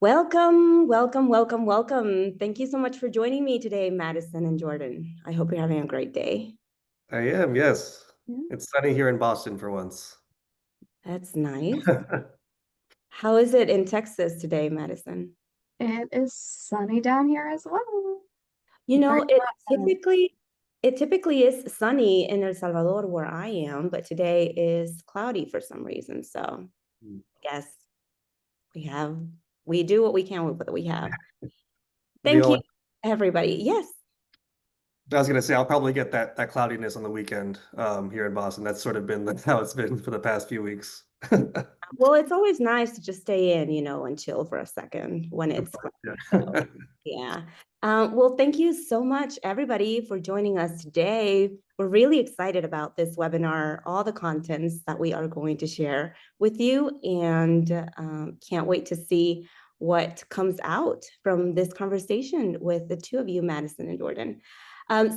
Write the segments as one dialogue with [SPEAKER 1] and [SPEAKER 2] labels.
[SPEAKER 1] Welcome, welcome, welcome, welcome. Thank you so much for joining me today, Madison and Jordan. I hope you're having a great day.
[SPEAKER 2] I am, yes.
[SPEAKER 1] Yeah.
[SPEAKER 2] It's sunny here in Boston for once.
[SPEAKER 1] That's nice. How is it in Texas today, Madison?
[SPEAKER 3] It is sunny down here as well.
[SPEAKER 1] You know,
[SPEAKER 3] Pretty
[SPEAKER 1] it
[SPEAKER 3] hot sun.
[SPEAKER 1] typically it typically is sunny in El Salvador where I am, but today is cloudy for some reason. So I guess we have we do what we can with what we have.
[SPEAKER 2] The
[SPEAKER 1] Thank you,
[SPEAKER 2] only
[SPEAKER 1] everybody. Yes.
[SPEAKER 2] I was gonna say I'll probably get that cloudiness on the weekend here in Boston. That's sort of been how it's been for the past few weeks.
[SPEAKER 1] Well, it's always nice to just stay in, and chill for a second when
[SPEAKER 2] Of
[SPEAKER 1] it's
[SPEAKER 2] course,
[SPEAKER 1] so,
[SPEAKER 2] yeah.
[SPEAKER 1] yeah. Well, thank you so much, everybody, for joining us today. We're really excited about this webinar, all the contents that we are going to share with you, and can't wait to see what comes out from this conversation with the two of you, Madison and Jordan.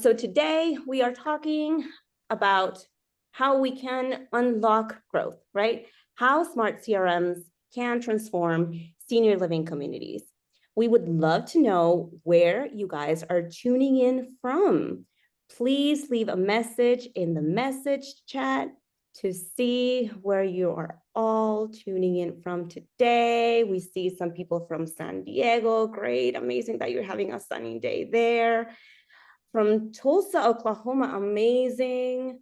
[SPEAKER 1] So today we are talking about how we can unlock growth, right? How smart CRMs can transform senior living communities. We would love to know where you guys are tuning in from. Please leave a message in the message chat to see where you are all tuning in from today. We see some people from San Diego. Great, amazing that you're having a sunny day there. From Tulsa, Oklahoma, amazing.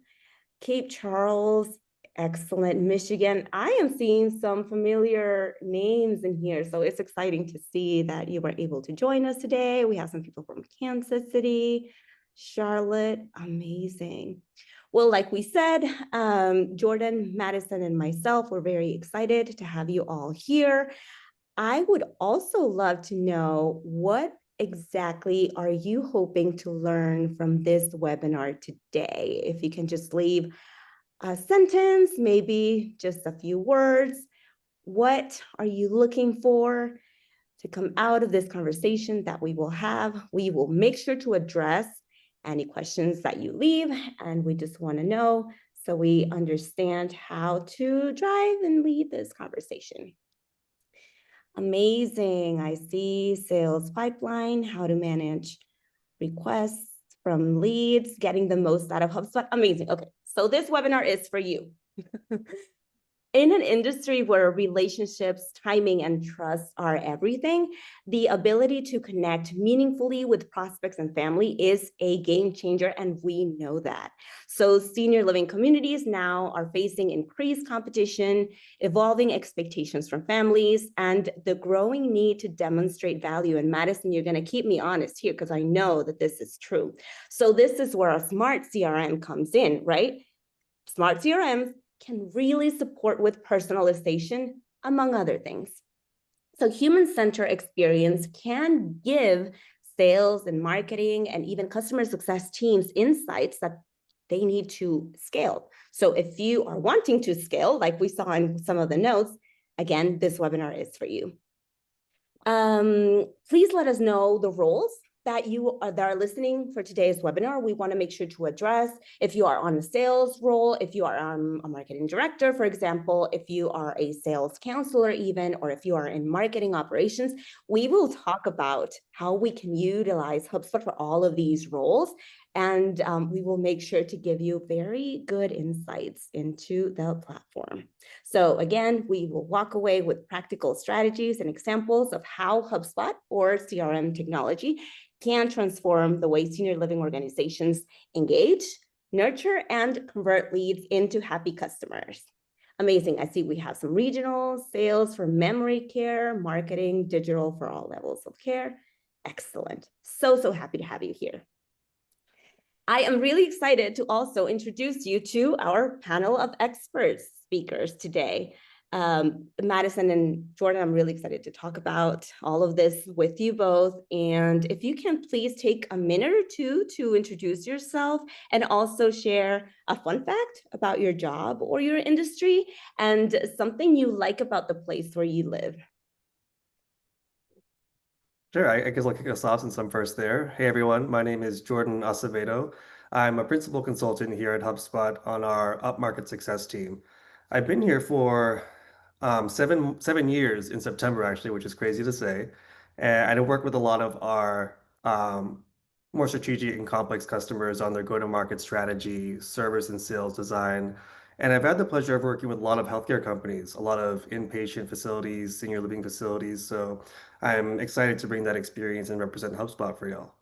[SPEAKER 1] Cape Charles, excellent. Michigan, I am seeing some familiar names in here. So it's exciting to see that you were able to join us today. We have some people from Kansas City, Charlotte, amazing. Well, like we said, Jordan, Madison, and myself, we're very excited to have you all here. I would also love to know what exactly are you hoping to learn from this webinar today? If you can just leave a sentence, maybe just a few words. What are you looking for to come out of this conversation that we will have? We will make sure to address any questions that you leave, and we just want to know so we understand how to drive and lead this conversation. Amazing. I see sales pipeline, how to manage requests from leads, getting the most out of HubSpot. Amazing. Okay, so this webinar is for you. In an industry where relationships, timing, and trust are everything, the ability to connect meaningfully with prospects and family is a game changer, and we know that. So senior living communities now are facing increased competition, evolving expectations from families, and the growing need to demonstrate value. And Madison, you're going to keep me honest here because I know that this is true. So this is where a smart CRM comes in, right? Smart CRMs can really support with personalization, among other things. So human-centered experience can give sales and marketing and even customer success teams insights that they need to scale. So if you are wanting to scale, like we saw in some of the notes, again, this webinar is for you. Please let us know the roles that are listening for today's webinar. We want to make sure to address if you are on a sales role, if you are a marketing director, for example, if you are a sales counselor even, or if you are in marketing operations. We will talk about how we can utilize HubSpot for all of these roles. And we will make sure to give you very good insights into the platform. So again, we will walk away with practical strategies and examples of how HubSpot or CRM technology can transform the way senior living organizations engage, nurture, and convert leads into happy customers. Amazing. I see we have some regional sales for memory care, marketing, digital for all levels of care. Excellent. So happy to have you here. I am really excited to also introduce you to our panel of experts speakers today. Madison and Jordan, I'm really excited to talk about all of this with you both. And if you can please take a minute or two to introduce yourself and also share a fun fact about your job or your industry and something you like about the place where you live.
[SPEAKER 2] Sure, I guess I'll kick us off since I'm first there. Hey everyone, my name is Jordan Acevedo. I'm a principal consultant here at HubSpot on our upmarket success team. I've been here for seven years in September, actually, which is crazy to say. And I work with a lot of our more strategic and complex customers on their go-to-market strategy, service and sales design. And I've had the pleasure of working with a lot of healthcare companies, a lot of inpatient facilities, senior living facilities. So I'm excited to bring that experience and represent HubSpot for y'all.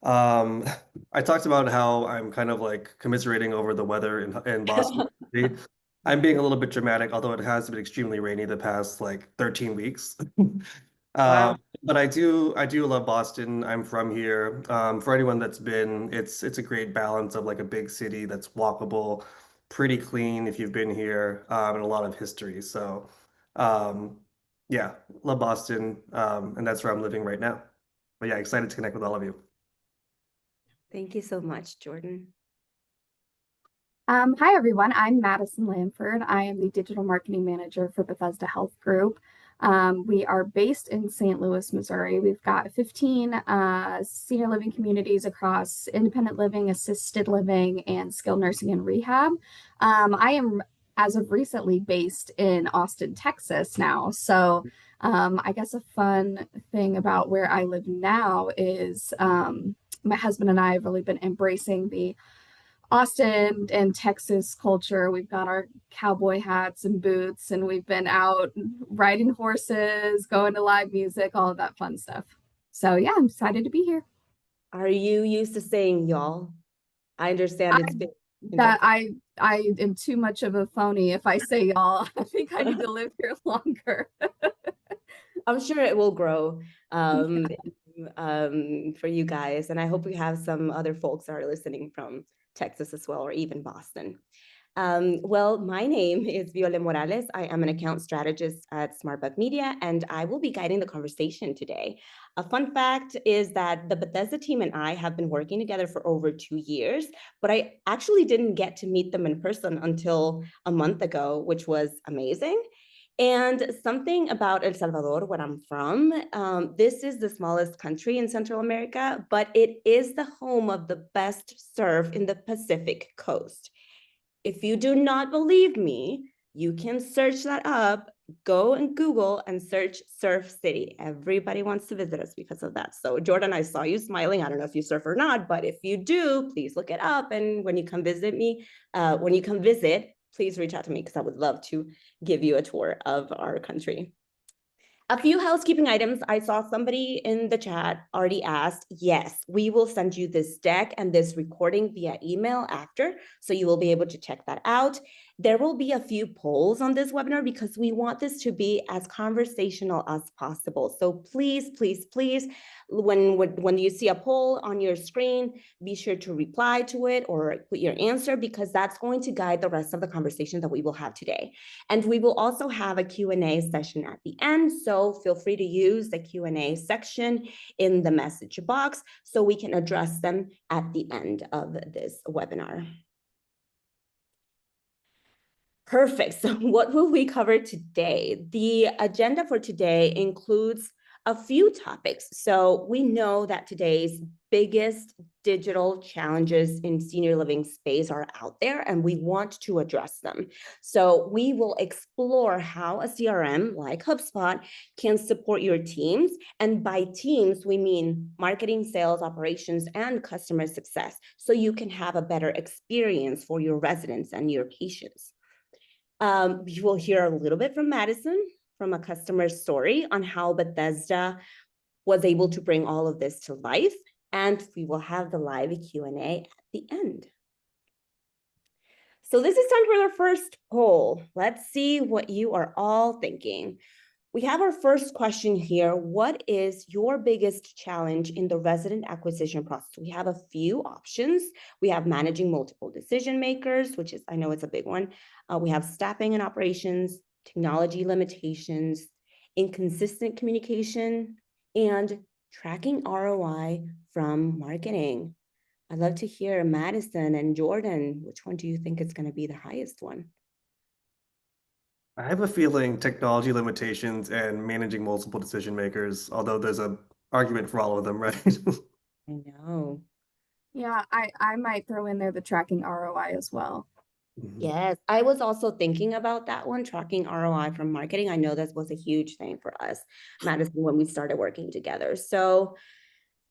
[SPEAKER 2] Um, I talked about how I'm kind of like commiserating over the weather in Boston. I'm being a little bit dramatic, although it has been extremely rainy the past like 13 weeks.
[SPEAKER 1] Wow.
[SPEAKER 2] But I do love Boston. I'm from here. For anyone that's been, it's a great balance of like a big city that's walkable, pretty clean if you've been here, and a lot of history. So, um, yeah, love Boston, and that's where I'm living right now. But yeah, excited to connect with all of you.
[SPEAKER 1] Thank you so much, Jordan.
[SPEAKER 3] Hi everyone, I'm Madison Lamford. I am the digital marketing manager for Bethesda Health Group. We are based in St. Louis, Missouri. We've got 15 senior living communities across independent living, assisted living, and skilled nursing and rehab. I am, as of recently, based in Austin, Texas now. So I guess a fun thing about where I live now is my husband and I have really been embracing the Austin and Texas culture. We've got our cowboy hats and boots, and we've been out riding horses, going to live music, all of that fun stuff. So yeah, I'm excited to be here.
[SPEAKER 1] Are you used to saying y'all? I understand it's been in
[SPEAKER 3] That
[SPEAKER 1] Texas.
[SPEAKER 3] I am too much of a phony if I say y'all. I think I need to live here longer.
[SPEAKER 1] I'm sure it will grow for you guys. And I hope we have some other folks that are listening from Texas as well, or even Boston. Well, my name is Viole Morales. I am an account strategist at SmartBug Media, and I will be guiding the conversation today. A fun fact is that the Bethesda team and I have been working together for over 2 years, but I actually didn't get to meet them in person until a month ago, which was amazing. And something about El Salvador, where I'm from, this is the smallest country in Central America, but it is the home of the best surf in the Pacific coast. If you do not believe me, you can search that up. Go and Google and search Surf City. Everybody wants to visit us because of that. So Jordan, I saw you smiling. I don't know if you surf or not, but if you do, please look it up. And when you come visit me, please reach out to me because I would love to give you a tour of our country. A few housekeeping items. I saw somebody in the chat already asked. Yes, we will send you this deck and this recording via email after, so you will be able to check that out. There will be a few polls on this webinar because we want this to be as conversational as possible. So please, please, please, when you see a poll on your screen, be sure to reply to it or put your answer, because that's going to guide the rest of the conversation that we will have today. And we will also have a Q&A session at the end. So feel free to use the Q&A section in the message box so we can address them at the end of this webinar. Perfect. So what will we cover today? The agenda for today includes a few topics. So we know that today's biggest digital challenges in senior living space are out there, and we want to address them. So we will explore how a CRM like HubSpot can support your teams. And by teams, we mean marketing, sales, operations, and customer success, so you can have a better experience for your residents and your patients. You will hear a little bit from Madison, from a customer story on how Bethesda was able to bring all of this to life, and we will have the live Q&A at the end. So this is time for our first poll. Let's see what you are all thinking. We have our first question here. What is your biggest challenge in the resident acquisition process? We have a few options. We have managing multiple decision makers, which is, I know it's a big one. We have staffing and operations, technology limitations, inconsistent communication, and tracking ROI from marketing. I'd love to hear Madison and Jordan. Which one do you think is going to be the highest one?
[SPEAKER 2] I have a feeling technology limitations and managing multiple decision makers, although there's an argument for all of them, right?
[SPEAKER 1] I know.
[SPEAKER 3] Yeah, I might throw in there the tracking ROI as well.
[SPEAKER 2] Mhm.
[SPEAKER 1] Yes, I was also thinking about that one, tracking ROI from marketing. I know this was a huge thing for us, Madison, when we started working together. So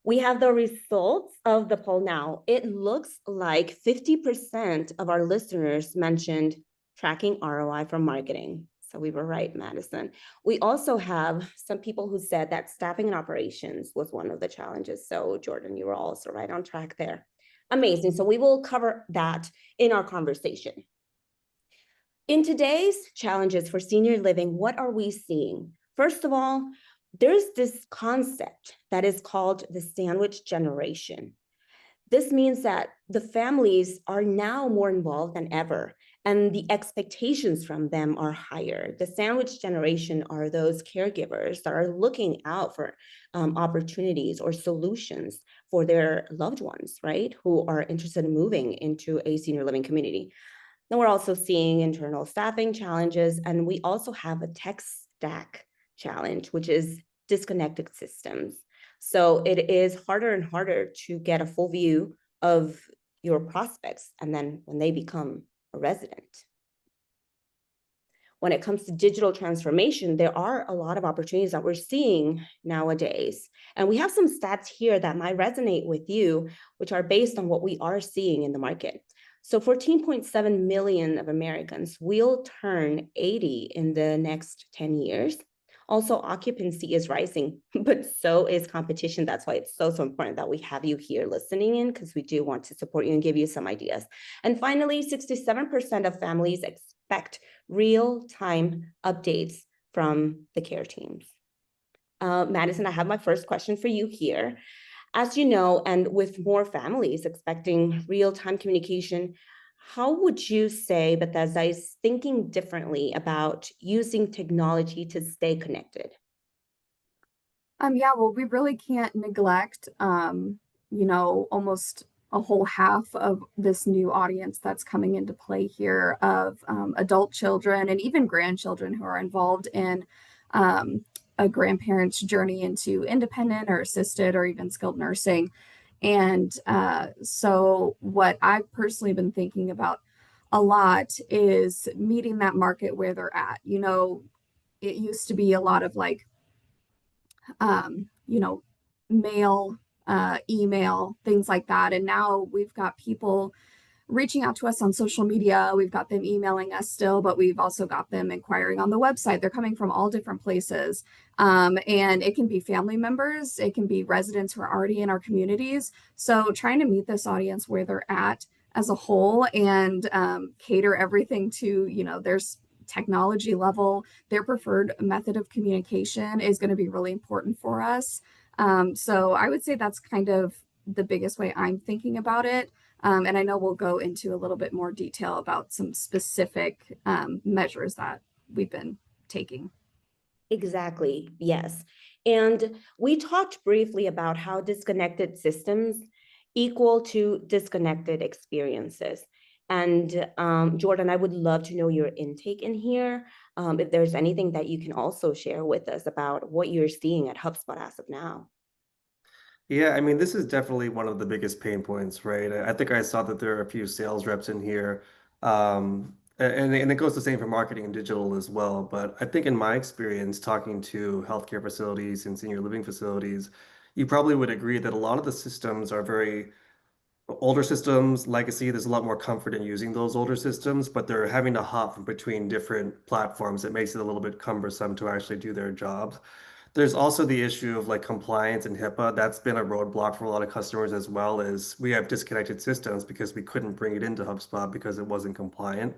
[SPEAKER 1] we have the results of the poll now. It looks like 50% of our listeners mentioned tracking ROI from marketing. So we were right, Madison. We also have some people who said that staffing and operations was one of the challenges. So Jordan, you were also right on track there. Amazing. So we will cover that in our conversation. In today's challenges for senior living, what are we seeing? First of all, there's this concept that is called the sandwich generation. This means that the families are now more involved than ever, and the expectations from them are higher. The sandwich generation are those caregivers that are looking out for opportunities or solutions for their loved ones, right, who are interested in moving into a senior living community. Then we're also seeing internal staffing challenges, and we also have a tech stack challenge, which is disconnected systems. So it is harder and harder to get a full view of your prospects, and then when they become a resident. When it comes to digital transformation, there are a lot of opportunities that we're seeing nowadays. And we have some stats here that might resonate with you, which are based on what we are seeing in the market. So 14.7 million of Americans will turn 80 in the next 10 years. Also, occupancy is rising, but so is competition. That's why it's so important that we have you here listening in, because we do want to support you and give you some ideas. And finally, 67% of families expect real-time updates from the care teams. Madison, I have my first question for you here. As you know, and with more families expecting real-time communication, how would you say Bethesda is thinking differently about using technology to stay connected?
[SPEAKER 3] Yeah, well, we really can't neglect, almost a whole half of this new audience that's coming into play here of adult children and even grandchildren who are involved in um, a grandparent's journey into independent or assisted or even skilled nursing. And so, what I've personally been thinking about a lot is meeting that market where they're at. It used to be a lot of like, um, you know, mail, email, things like that. And now we've got people reaching out to us on social media. We've got them emailing us still, but we've also got them inquiring on the website. They're coming from all different places. And it can be family members, it can be residents who are already in our communities. So trying to meet this audience where they're at as a whole and cater everything to, there's technology level, their preferred method of communication is going to be really important for us. So I would say that's kind of the biggest way I'm thinking about it. And I know we'll go into a little bit more detail about some specific measures that we've been taking.
[SPEAKER 1] Exactly, yes. And we talked briefly about how disconnected systems equal to disconnected experiences. And Jordan, I would love to know your intake in here. If there's anything that you can also share with us about what you're seeing at HubSpot as of now.
[SPEAKER 2] Yeah, I mean, this is definitely one of the biggest pain points, right? I think I saw that there are a few sales reps in here, and it goes the same for marketing and digital as well. But I think in my experience talking to healthcare facilities and senior living facilities, you probably would agree that a lot of the systems are very older systems, legacy. There's a lot more comfort in using those older systems, but they're having to hop from between different platforms. It makes it a little bit cumbersome to actually do their jobs. There's also the issue of like compliance and HIPAA. That's been a roadblock for a lot of customers as well as we have disconnected systems because we couldn't bring it into HubSpot because it wasn't compliant.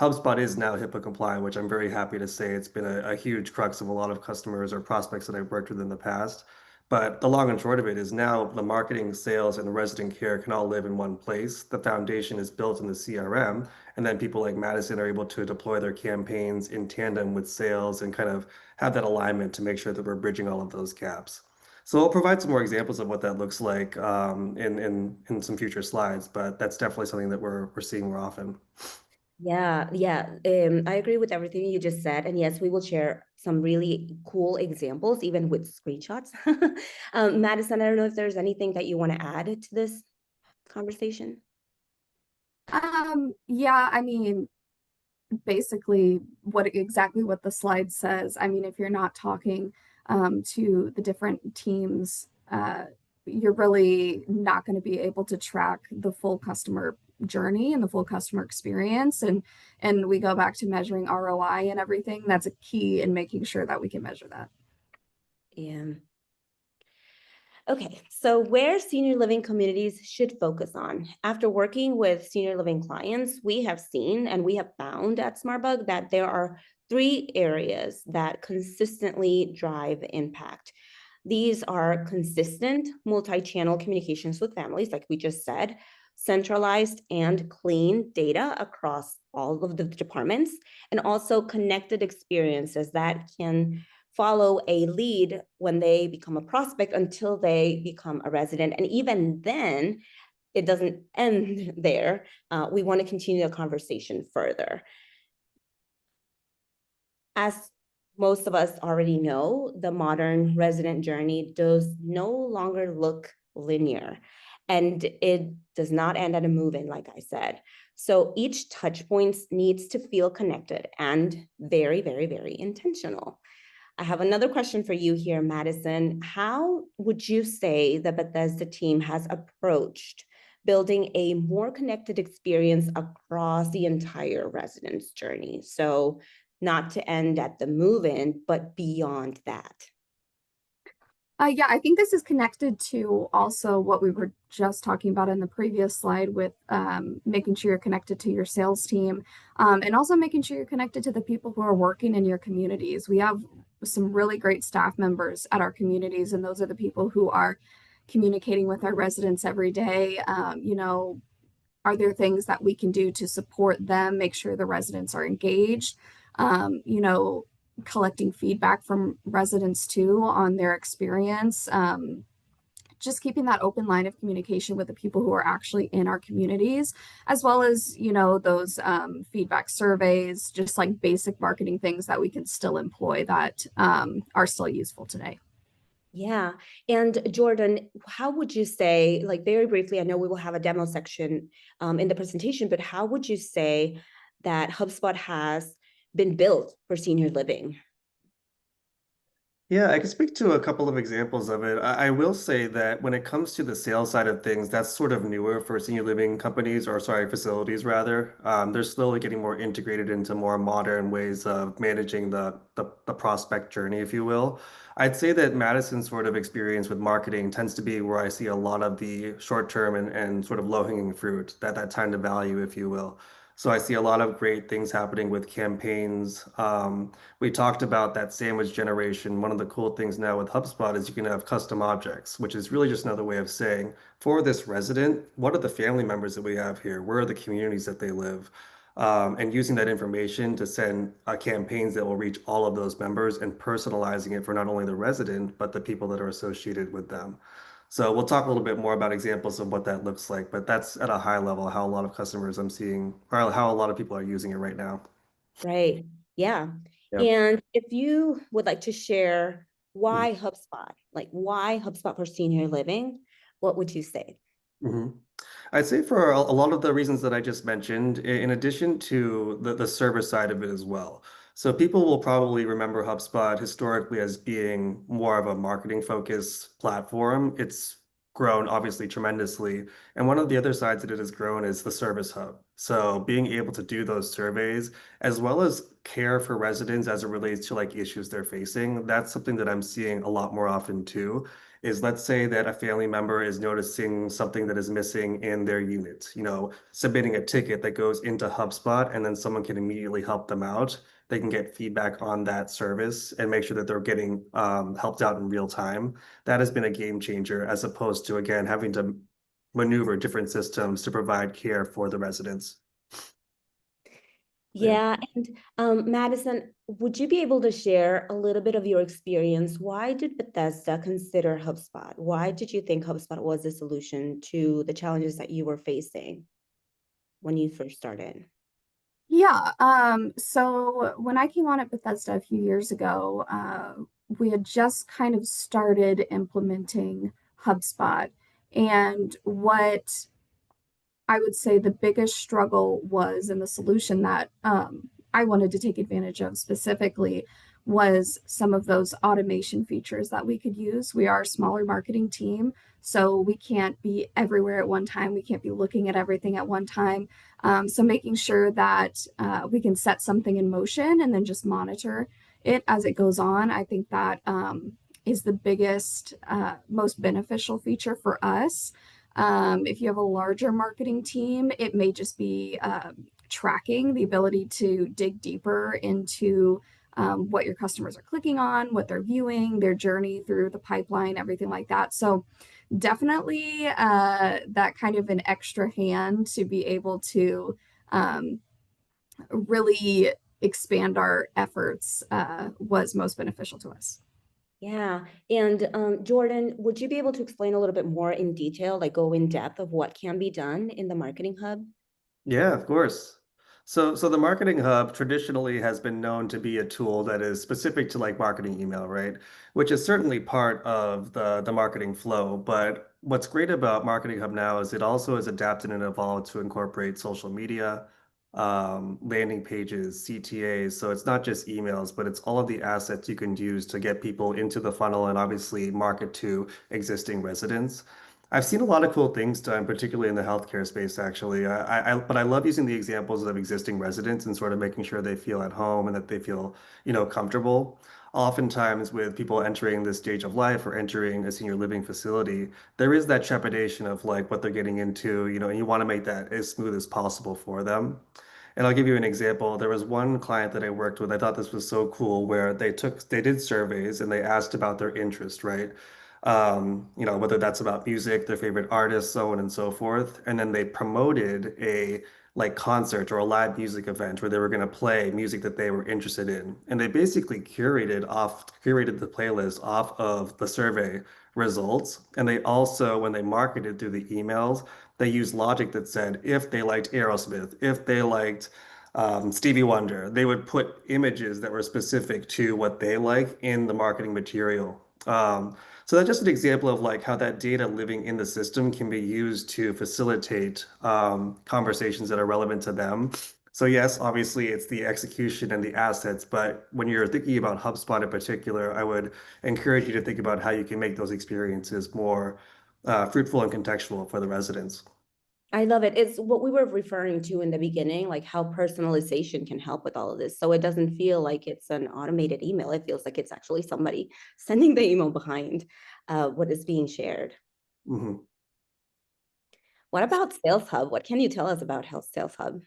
[SPEAKER 2] HubSpot is now HIPAA compliant, which I'm very happy to say. It's been a huge crux of a lot of customers or prospects that I've worked with in the past. But the long and short of it is now the marketing, sales, and the resident care can all live in one place. The foundation is built in the CRM, and then people like Madison are able to deploy their campaigns in tandem with sales and kind of have that alignment to make sure that we're bridging all of those gaps. So I'll provide some more examples of what that looks like in some future slides, but that's definitely something that we're seeing more often.
[SPEAKER 1] Yeah, yeah. I agree with everything you just said. And yes, we will share some really cool examples, even with screenshots. Madison, I don't know if there's anything that you want to add to this conversation.
[SPEAKER 3] Yeah, I mean, basically exactly what the slide says. I mean, if you're not talking to the different teams, you're really not going to be able to track the full customer journey and the full customer experience. And we go back to measuring ROI and everything. That's a key in making sure that we can measure that.
[SPEAKER 1] Yeah. Okay, so where senior living communities should focus on. After working with senior living clients, we have seen and we have found at SmartBug that there are three areas that consistently drive impact. These are consistent multi-channel communications with families, like we just said, centralized and clean data across all of the departments, and also connected experiences that can follow a lead when they become a prospect until they become a resident. And even then, it doesn't end there. We want to continue the conversation further. As most of us already know, the modern resident journey does no longer look linear, and it does not end at a move-in, like I said. So each touch point needs to feel connected and very, very, very intentional. I have another question for you here, Madison. How would you say the Bethesda team has approached building a more connected experience across the entire residence journey? So not to end at the move-in, but beyond that.
[SPEAKER 3] Yeah, I think this is connected to also what we were just talking about in the previous slide with making sure you're connected to your sales team, and also making sure you're connected to the people who are working in your communities. We have some really great staff members at our communities, and those are the people who are communicating with our residents every day. Are there things that we can do to support them, make sure the residents are engaged? You know, collecting feedback from residents too on their experience. Just keeping that open line of communication with the people who are actually in our communities, as well as, those feedback surveys, just like basic marketing things that we can still employ that are still useful today.
[SPEAKER 1] Yeah. And Jordan, how would you say, like very briefly, I know we will have a demo section in the presentation, but how would you say that HubSpot has been built for senior living?
[SPEAKER 2] Yeah, I can speak to a couple of examples of it. I will say that when it comes to the sales side of things, that's sort of newer for senior living companies, or sorry, facilities rather. They're slowly getting more integrated into more modern ways of managing the prospect journey, if you will. I'd say that Madison's sort of experience with marketing tends to be where I see a lot of the short term and sort of low-hanging fruit, that time to value, if you will. So I see a lot of great things happening with campaigns. We talked about that sandwich generation. One of the cool things now with HubSpot is you can have custom objects, which is really just another way of saying, for this resident, what are the family members that we have here? Where are the communities that they live? And using that information to send campaigns that will reach all of those members and personalizing it for not only the resident, but the people that are associated with them. So we'll talk a little bit more about examples of what that looks like, but that's at a high level how a lot of customers I'm seeing, or how a lot of people are using it right now.
[SPEAKER 1] Right. Yeah.
[SPEAKER 2] Yeah.
[SPEAKER 1] And if you would like to share
[SPEAKER 2] Mm.
[SPEAKER 1] why HubSpot, like why HubSpot for senior living, what would you say?
[SPEAKER 2] Mhm. I'd say for a lot of the reasons that I just mentioned, in addition to the server side of it as well. So people will probably remember HubSpot historically as being more of a marketing focused platform. It's grown obviously tremendously. And one of the other sides that it has grown is the service hub. So being able to do those surveys as well as care for residents as it relates to like issues they're facing, that's something that I'm seeing a lot more often too is let's say that a family member is noticing something that is missing in their unit, submitting a ticket that goes into HubSpot, and then someone can immediately help them out. They can get feedback on that service and make sure that they're getting helped out in real time. That has been a game changer as opposed to, again, having to maneuver different systems to provide care for the residents. Yeah.
[SPEAKER 1] Yeah, and Madison, would you be able to share a little bit of your experience? Why did Bethesda consider HubSpot? Why did you think HubSpot was the solution to the challenges that you were facing when you first started?
[SPEAKER 3] Yeah. So when I came on at Bethesda a few years ago, we had just kind of started implementing HubSpot. And what I would say the biggest struggle was, and the solution that I wanted to take advantage of specifically was some of those automation features that we could use. We are a smaller marketing team, so we can't be everywhere at one time. We can't be looking at everything at one time. So making sure that we can set something in motion and then just monitor it as it goes on, I think that is the biggest, most beneficial feature for us. If you have a larger marketing team, it may just be tracking the ability to dig deeper into what your customers are clicking on, what they're viewing, their journey through the pipeline, everything like that. So definitely that kind of an extra hand to be able to really expand our efforts was most beneficial to us.
[SPEAKER 1] Yeah. And Jordan, would you be able to explain a little bit more in detail, like go in depth of what can be done in the Marketing Hub?
[SPEAKER 2] Yeah, of course. So the Marketing Hub traditionally has been known to be a tool that is specific to like marketing email, right? Which is certainly part of the marketing flow. But what's great about Marketing Hub now is it also has adapted and evolved to incorporate social media, landing pages, CTAs. So it's not just emails, but it's all of the assets you can use to get people into the funnel and obviously market to existing residents. I've seen a lot of cool things done, particularly in the healthcare space, actually. But I love using the examples of existing residents and sort of making sure they feel at home and that they feel, comfortable. Oftentimes, with people entering this stage of life or entering a senior living facility, there is that trepidation of like what they're getting into, and you want to make that as smooth as possible for them. And I'll give you an example. There was one client that I worked with. I thought this was so cool where they did surveys and they asked about their interest, right? Whether that's about music, their favorite artists, so on and so forth. And then they promoted a like concert or a live music event where they were going to play music that they were interested in. And they basically curated the playlist off of the survey results. And they also, when they marketed through the emails, they used logic that said if they liked Aerosmith, if they liked Stevie Wonder, they would put images that were specific to what they like in the marketing material. So that's just an example of like how that data living in the system can be used to facilitate conversations that are relevant to them. So yes, obviously it's the execution and the assets, but when you're thinking about HubSpot in particular, I would encourage you to think about how you can make those experiences more fruitful and contextual for the residents.
[SPEAKER 1] I love it. It's what we were referring to in the beginning, like how personalization can help with all of this. So it doesn't feel like it's an automated email. It feels like it's actually somebody sending the email behind what is being shared.
[SPEAKER 2] Mhm.
[SPEAKER 1] What about Sales Hub? What can you tell us about Health Sales Hub?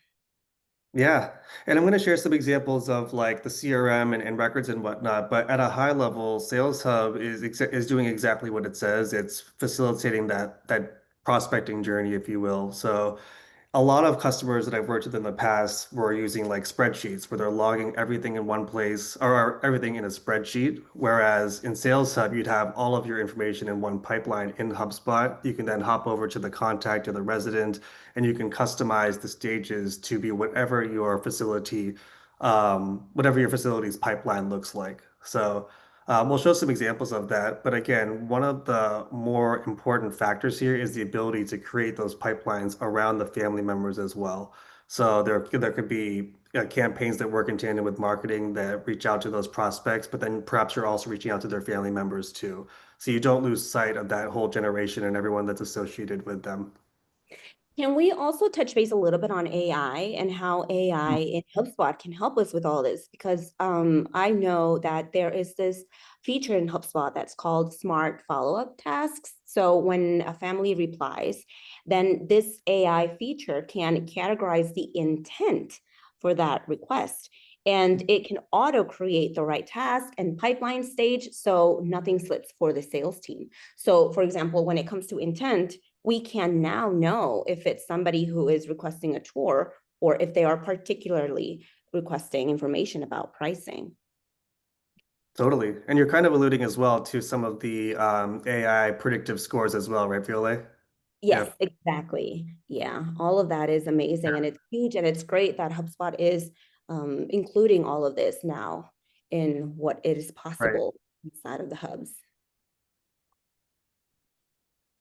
[SPEAKER 2] Yeah, and I'm going to share some examples of like the CRM and records and whatnot. But at a high level, Sales Hub is doing exactly what it says. It's facilitating that prospecting journey, if you will. So a lot of customers that I've worked with in the past were using like spreadsheets where they're logging everything in one place or everything in a spreadsheet. Whereas in Sales Hub, you'd have all of your information in one pipeline in HubSpot. You can then hop over to the contact or the resident and you can customize the stages to be whatever your facility's pipeline looks like. So we'll show some examples of that. But again, one of the more important factors here is the ability to create those pipelines around the family members as well. So there could be campaigns that work in tandem with marketing that reach out to those prospects, but then perhaps you're also reaching out to their family members too. So you don't lose sight of that whole generation and everyone that's associated with them.
[SPEAKER 1] Can we also touch base a little bit on AI and how AI in HubSpot can help us with all this? Because I know that there is this feature in HubSpot that's called Smart Follow-up Tasks. So when a family replies, then this AI feature can categorize the intent for that request. And it can auto create the right task and pipeline stage so nothing slips for the sales team. So, for example, when it comes to intent, we can now know if it's somebody who is requesting a tour or if they are particularly requesting information about pricing.
[SPEAKER 2] Totally. And you're kind of alluding as well to some of the AI predictive scores as well, right, Viola?
[SPEAKER 1] Yes,
[SPEAKER 2] Yeah.
[SPEAKER 1] exactly. Yeah, all of that is amazing and it's huge and it's great that HubSpot is including all of this now in what is
[SPEAKER 2] Right.
[SPEAKER 1] possible inside of the hubs.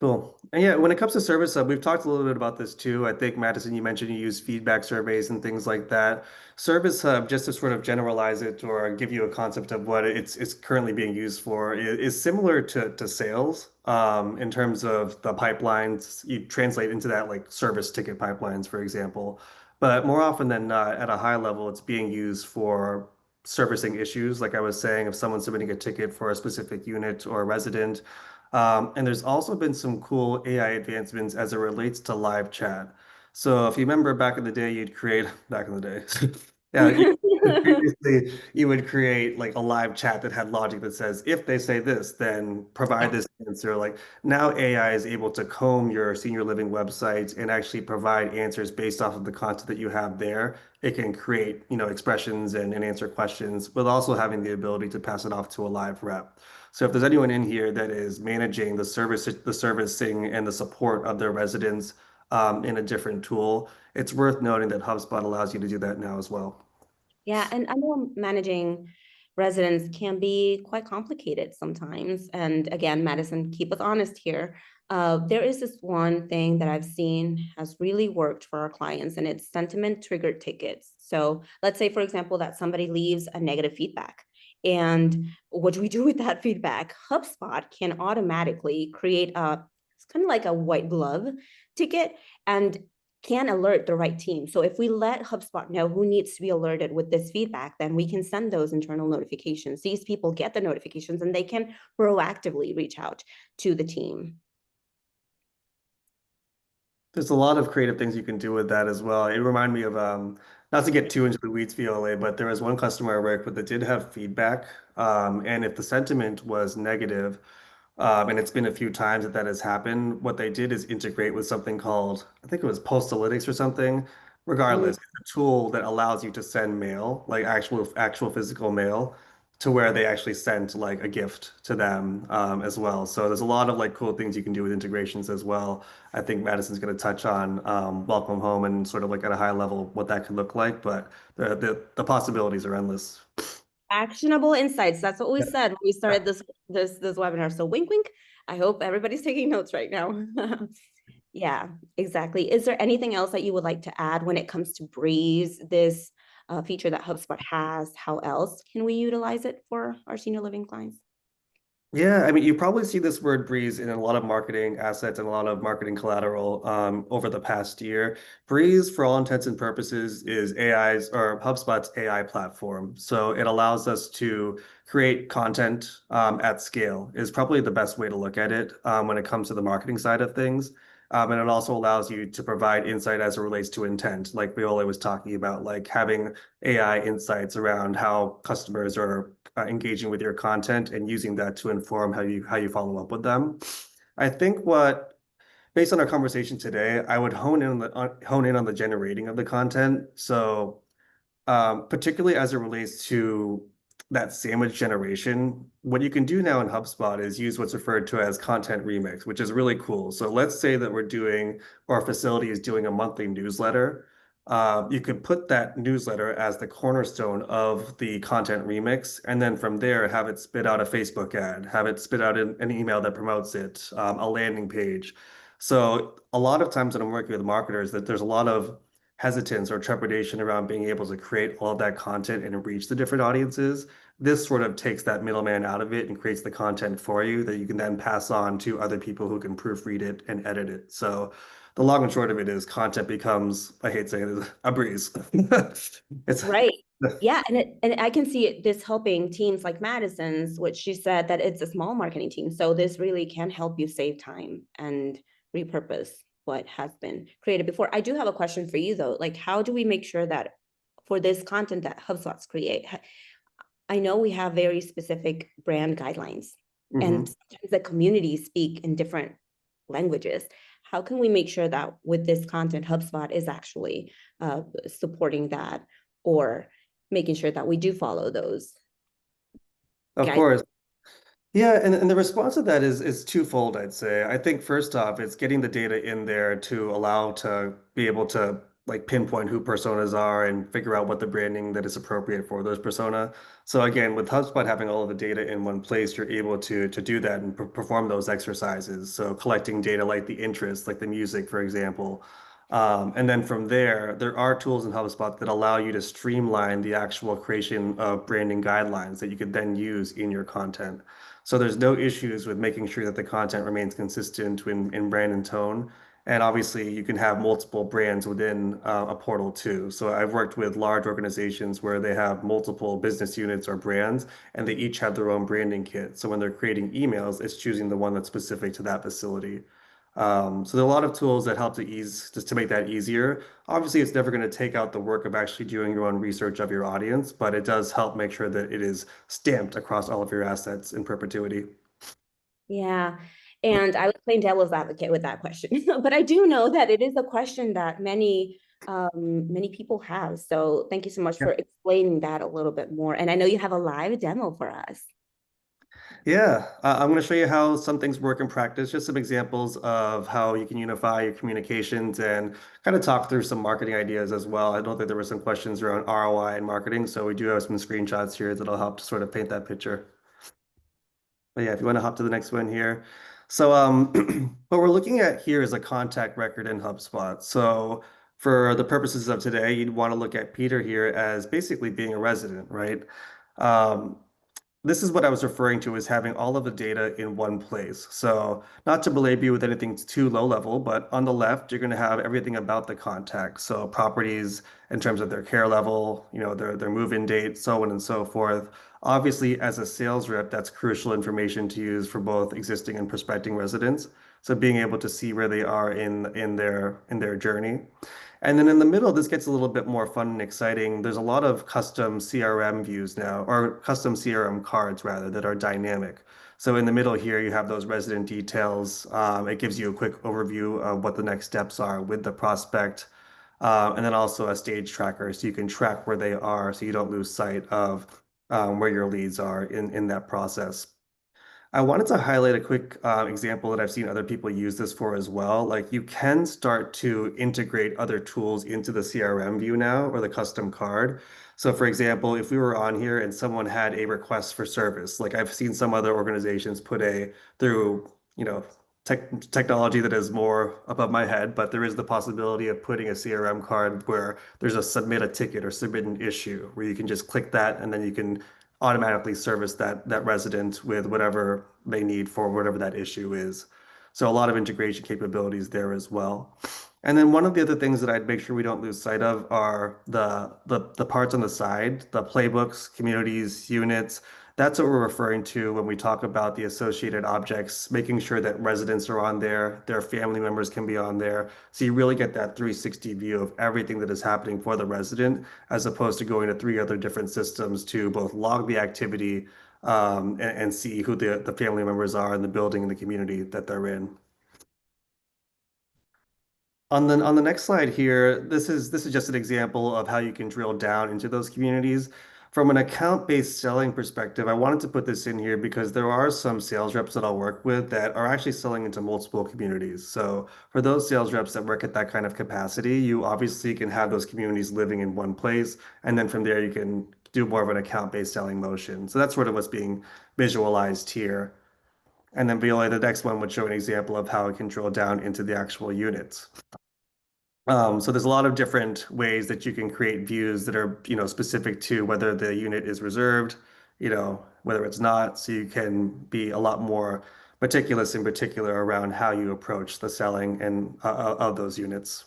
[SPEAKER 2] Cool. And yeah, when it comes to Service Hub, we've talked a little bit about this too. I think, Madison, you mentioned you use feedback surveys and things like that. Service Hub, just to sort of generalize it or give you a concept of what it's currently being used for, is similar to sales in terms of the pipelines. You translate into that like service ticket pipelines, for example. But more often than not, at a high level, it's being used for servicing issues. Like I was saying, if someone's submitting a ticket for a specific unit or a resident, and there's also been some cool AI advancements as it relates to live chat. So if you remember back in the day, you'd create back in the day, yeah, previously you would create like a live chat that had logic that says if they say this, then provide
[SPEAKER 1] Yeah.
[SPEAKER 2] this answer. Like now AI is able to comb your senior living website and actually provide answers based off of the content that you have there. It can create, expressions and answer questions, but also having the ability to pass it off to a live rep. So if there's anyone in here that is managing the servicing and the support of their residents in a different tool, it's worth noting that HubSpot allows you to do that now as well.
[SPEAKER 1] Yeah, and I know managing residents can be quite complicated sometimes. And again, Madison, keep us honest here. There is this one thing that I've seen has really worked for our clients, and it's sentiment triggered tickets. So let's say, for example, that somebody leaves a negative feedback. And what do we do with that feedback? HubSpot can automatically create it's kind of like a white glove ticket, and can alert the right team. So if we let HubSpot know who needs to be alerted with this feedback, then we can send those internal notifications. These people get the notifications and they can proactively reach out to the team.
[SPEAKER 2] There's a lot of creative things you can do with that as well. It reminded me of not to get too into the weeds, VOA, but there was one customer I worked with that did have feedback. And if the sentiment was negative, and it's been a few times that that has happened. What they did is integrate with something called, I think it was Postalytics or something.
[SPEAKER 1] Mm.
[SPEAKER 2] Regardless, it's a tool that allows you to send mail, like actual physical mail, to where they actually sent like a gift to them as well. So there's a lot of like cool things you can do with integrations as well. I think Madison's going to touch on Welcome Home and sort of like at a high level what that could look like, but the possibilities are endless.
[SPEAKER 1] Actionable insights. That's what we
[SPEAKER 2] Yeah.
[SPEAKER 1] said when we started this webinar. So wink, wink. I hope everybody's taking notes right now. Yeah, exactly. Is there anything else that you would like to add when it comes to Breeze, this feature that HubSpot has? How else can we utilize it for our senior living clients?
[SPEAKER 2] Yeah, I mean, you probably see this word Breeze in a lot of marketing assets and a lot of marketing collateral over the past year. Breeze, for all intents and purposes, is AI's or HubSpot's AI platform. So it allows us to create content at scale, is probably the best way to look at it when it comes to the marketing side of things. And it also allows you to provide insight as it relates to intent, like Viola was talking about, like having AI insights around how customers are engaging with your content and using that to inform how you follow up with them. I think what based on our conversation today, I would hone in on the generating of the content. So particularly as it relates to that sandwich generation, what you can do now in HubSpot is use what's referred to as content remix, which is really cool. So let's say that we're doing, or our facility is doing a monthly newsletter. You could put that newsletter as the cornerstone of the content remix, and then from there, have it spit out a Facebook ad, have it spit out an email that promotes it, a landing page. So a lot of times when I'm working with marketers, that there's a lot of hesitance or trepidation around being able to create all of that content and reach the different audiences. This sort of takes that middleman out of it and creates the content for you that you can then pass on to other people who can proofread it and edit it. So the long and short of it is content becomes, I hate saying it, a breeze. It's
[SPEAKER 1] Right. Yeah, and I can see this helping teams like Madison's, which she said that it's a small marketing team. So this really can help you save time and repurpose what has been created before. I do have a question for you though. Like, how do we make sure that for this content that HubSpot's create, I know we have very specific brand guidelines, and
[SPEAKER 2] Mhm.
[SPEAKER 1] sometimes the communities speak in different languages. How can we make sure that with this content, HubSpot is actually supporting that or making sure that we do follow those
[SPEAKER 2] Of
[SPEAKER 1] guidelines?
[SPEAKER 2] course. Yeah, and the response to that is twofold, I'd say. I think first off, it's getting the data in there to allow to be able to like pinpoint who personas are and figure out what the branding that is appropriate for those persona. So again, with HubSpot having all of the data in one place, you're able to do that and perform those exercises. So collecting data like the interests, like the music, for example. And then from there, there are tools in HubSpot that allow you to streamline the actual creation of branding guidelines that you could then use in your content. So there's no issues with making sure that the content remains consistent in brand and tone. And obviously, you can have multiple brands within a portal too. So I've worked with large organizations where they have multiple business units or brands, and they each have their own branding kit. So when they're creating emails, it's choosing the one that's specific to that facility. So there are a lot of tools that help to ease, just to make that easier. Obviously, it's never going to take out the work of actually doing your own research of your audience, but it does help make sure that it is stamped across all of your assets in perpetuity.
[SPEAKER 1] Yeah. And I was playing devil's advocate with that question, but I do know that it is a question that many people have. So thank you so much for explaining that a little bit more. And I know you have a live demo for us.
[SPEAKER 2] Yeah, I'm going to show you how some things work in practice, just some examples of how you can unify your communications and kind of talk through some marketing ideas as well. I know that there were some questions around ROI and marketing, so we do have some screenshots here that'll help to sort of paint that picture. But yeah, if you want to hop to the next one here. So what we're looking at here is a contact record in HubSpot. So for the purposes of today, you'd want to look at Peter here as basically being a resident, right? Um, this is what I was referring to as having all of the data in one place. So not to belabor you with anything too low level, but on the left, you're going to have everything about the contact. So properties in terms of their care level, their move-in date, so on and so forth. Obviously, as a sales rep, that's crucial information to use for both existing and prospecting residents. So being able to see where they are in their journey. And then in the middle, this gets a little bit more fun and exciting. There's a lot of custom CRM views now, or custom CRM cards rather, that are dynamic. So in the middle here, you have those resident details. It gives you a quick overview of what the next steps are with the prospect. And then also a stage tracker, so you can track where they are, so you don't lose sight of where your leads are in that process. I wanted to highlight a quick example that I've seen other people use this for as well. Like you can start to integrate other tools into the CRM view now or the custom card. So for example, if we were on here and someone had a request for service, like I've seen some other organizations put through, technology that is more above my head, but there is the possibility of putting a CRM card where there's a submit a ticket or submit an issue where you can just click that and then you can automatically service that resident with whatever they need for whatever that issue is. So a lot of integration capabilities there as well. And then one of the other things that I'd make sure we don't lose sight of are the parts on the side, the playbooks, communities, units. That's what we're referring to when we talk about the associated objects, making sure that residents are on there, their family members can be on there. So you really get that 360 view of everything that is happening for the resident, as opposed to going to three other different systems to both log the activity and see who the family members are in the building and the community that they're in. On the next slide here, this is just an example of how you can drill down into those communities. From an account-based selling perspective, I wanted to put this in here because there are some sales reps that I'll work with that are actually selling into multiple communities. So for those sales reps that work at that kind of capacity, you obviously can have those communities living in one place, and then from there you can do more of an account-based selling motion. So that's sort of what's being visualized here. And then Viola, the next one would show an example of how it can drill down into the actual units. So there's a lot of different ways that you can create views that are, specific to whether the unit is reserved, whether it's not. So you can be a lot more meticulous in particular around how you approach the selling and of those units.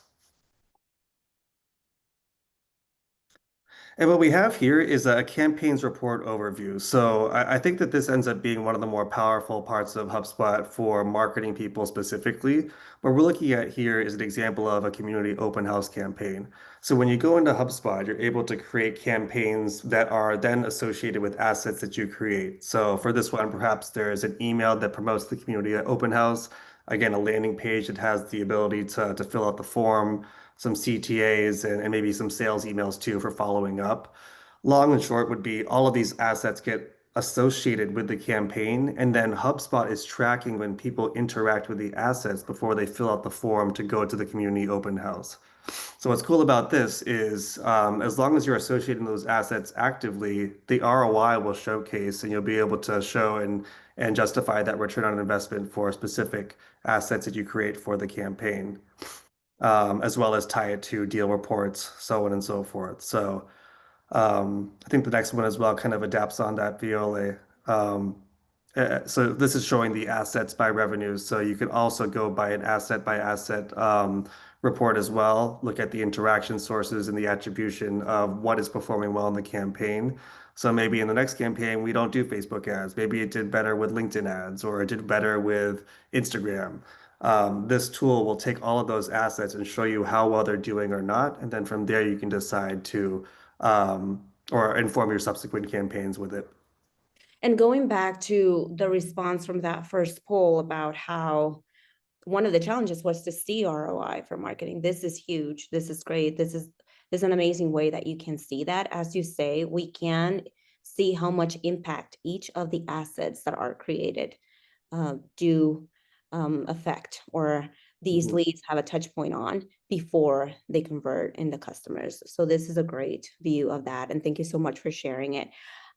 [SPEAKER 2] And what we have here is a campaigns report overview. So I think that this ends up being one of the more powerful parts of HubSpot for marketing people specifically. What we're looking at here is an example of a community open house campaign. So when you go into HubSpot, you're able to create campaigns that are then associated with assets that you create. So for this one, perhaps there's an email that promotes the community open house. Again, a landing page that has the ability to fill out the form, some CTAs, and maybe some sales emails too for following up. Long and short would be all of these assets get associated with the campaign, and then HubSpot is tracking when people interact with the assets before they fill out the form to go to the community open house. So what's cool about this is as long as you're associating those assets actively, the ROI will showcase and you'll be able to show and justify that return on investment for specific assets that you create for the campaign, as well as tie it to deal reports, so on and so forth. So I think the next one as well kind of adapts on that, Viola. So this is showing the assets by revenues. So you can also go by asset report as well. Look at the interaction sources and the attribution of what is performing well in the campaign. So maybe in the next campaign, we don't do Facebook ads. Maybe it did better with LinkedIn ads or it did better with Instagram. This tool will take all of those assets and show you how well they're doing or not. And then from there, you can decide to or inform your subsequent campaigns with it.
[SPEAKER 1] And going back to the response from that first poll about how one of the challenges was to see ROI for marketing. This is huge. This is great. This is an amazing way that you can see that. As you say, we can see how much impact each of the assets that are created do affect, or these leads have a touch point on before they convert into customers. So this is a great view of that. And thank you so much for sharing it.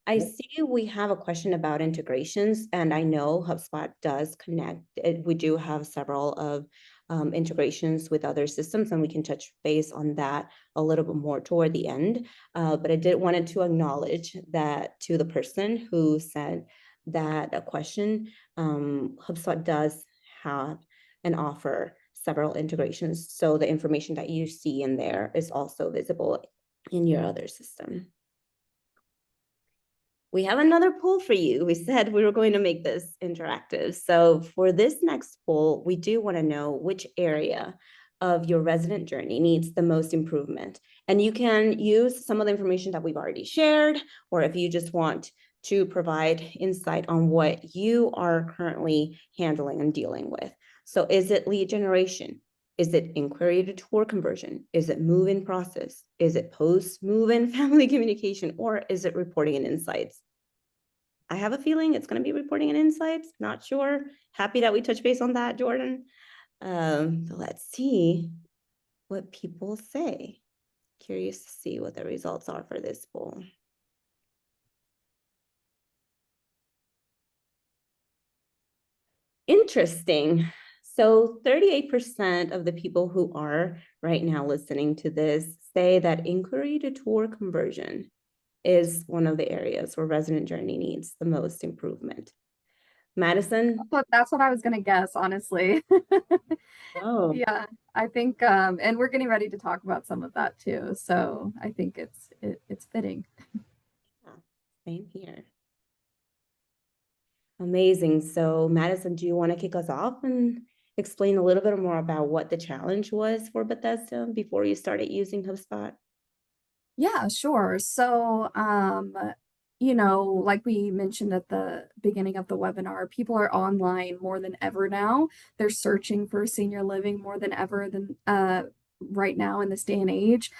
[SPEAKER 1] I see we have a question about integrations, and I know HubSpot does connect. We do have several of integrations with other systems, and we can touch base on that a little bit more toward the end. But I did wanted to acknowledge that to the person who said that a question, HubSpot does have and offer several integrations. So the information that you see in there is also visible in your other system. We have another poll for you. We said we were going to make this interactive. So for this next poll, we do want to know which area of your resident journey needs the most improvement. And you can use some of the information that we've already shared, or if you just want to provide insight on what you are currently handling and dealing with. So is it lead generation? Is it inquiry to tour conversion? Is it move-in process? Is it post-move-in family communication? Or is it reporting and insights? I have a feeling it's going to be reporting and insights. Not sure. Happy that we touched base on that, Jordan. Let's see what people say. Curious to see what the results are for this poll. Interesting. So 38% of the people who are right now listening to this say that inquiry to tour conversion is one of the areas where resident journey needs the most improvement. Madison?
[SPEAKER 3] But that's what I was going to guess, honestly.
[SPEAKER 1] Oh.
[SPEAKER 3] Yeah, I think, and we're getting ready to talk about some of that too. So I think it's fitting.
[SPEAKER 1] Yeah, same here. Amazing. So Madison, do you want to kick us off and explain a little bit more about what the challenge was for Bethesda before you started using HubSpot?
[SPEAKER 3] Yeah, sure. So, like we mentioned at the beginning of the webinar, people are online more than ever now. They're searching for senior living more than ever than right now in this day and age.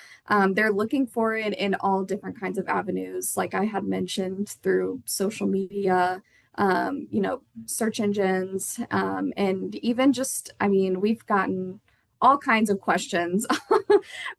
[SPEAKER 3] They're looking for it in all different kinds of avenues, like I had mentioned, through social media, search engines, and even just, we've gotten all kinds of questions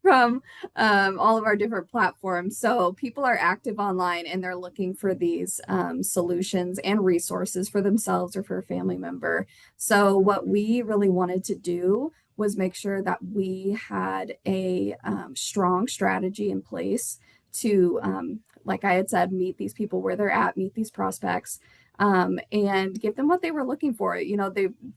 [SPEAKER 3] from all of our different platforms. So people are active online and they're looking for these solutions and resources for themselves or for a family member. So what we really wanted to do was make sure that we had a strong strategy in place to, like I had said, meet these people where they're at, meet these prospects, and give them what they were looking for.